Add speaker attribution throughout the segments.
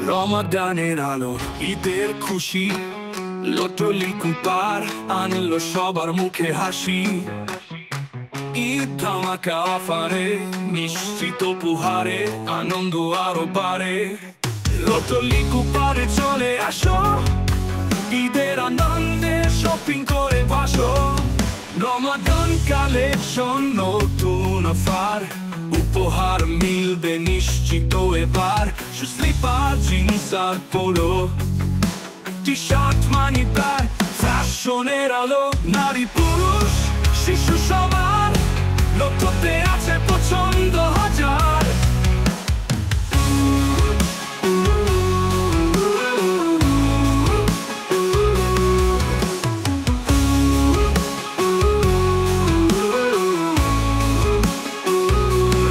Speaker 1: রমাদানের আলো, ঈদের খুশি, লটলি কুপার আনলো সবার মুখে হাসি। ঈদ ধামাকা অফারে, নিশ্চিত উপহারে, আনন্দ আরো বাড়ে। লটলি কুপারে চলে আসো, ঈদের আনন্দে শপিং করে বসো। রমাদান কালেকশন, নতুন অফার, উপহার মিলবে নিশ্চিত এবার। স্লিপার, জিন্স আর পোলো, টি-শার্ট, মানি ব্যাগ, ফ্যাশনের আলো, নারী পুরুষ শিশু সবার, লটতে আছে পছন্দ হাজার।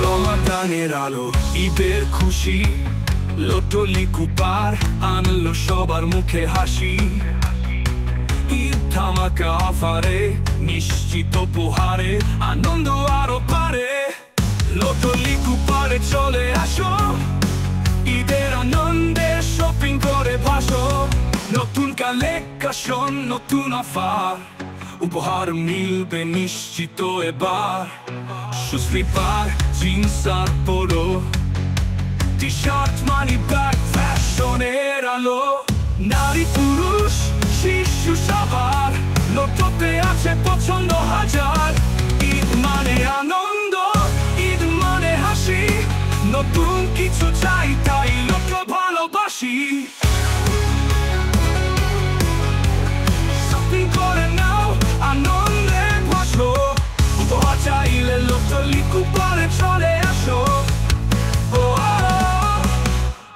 Speaker 1: রমাদানের আলো, ঈদের খুশি, লটলি কুপার আনলো সবার মুখে হাসি। ঈদ ধামাকা অফারে, নিশ্চিত উপহারে, আনন্দ আরো বাড়ে। লটলি কুপারে চলে আসো, ঈদের আনন্দে শপিং করে বসো। নতুন কালেকশন, নতুন অফার, উপহার মিলবে নিশ্চিত এবার। স্লিপার, জিন্স আর পোলো, টি-শার্ট, মানি ব্যাগ, ফ্যাশনের আলো, নারী পুরুষ শিশু সবার, লটতে আছে পছন্দ হাজার। ঈদ মানে আনন্দ, ঈদ মানে হাসি, নতুন কিছু চাই তাই লট ভালোবাসি। শপিং করে নাও, আনন্দে বসো, উপহার চাইলে লটলি কুপারে চলে আসো।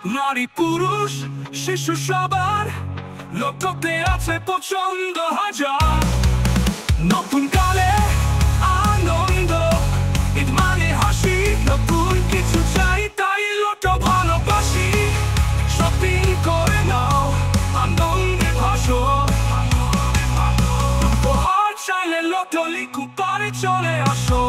Speaker 1: নারী পুরুষ শিশু সবার, লটতে আছে পছন্দ হাজার। নতুন কালে আনন্দ, ঈদ মানে হাসি, নতুন কিছু চাই তাই লট ভালোবাসি। শপিং করে নাও, আনন্দে ভাসো, উপহার চাইলে লটলি কুপারে চলে আসো।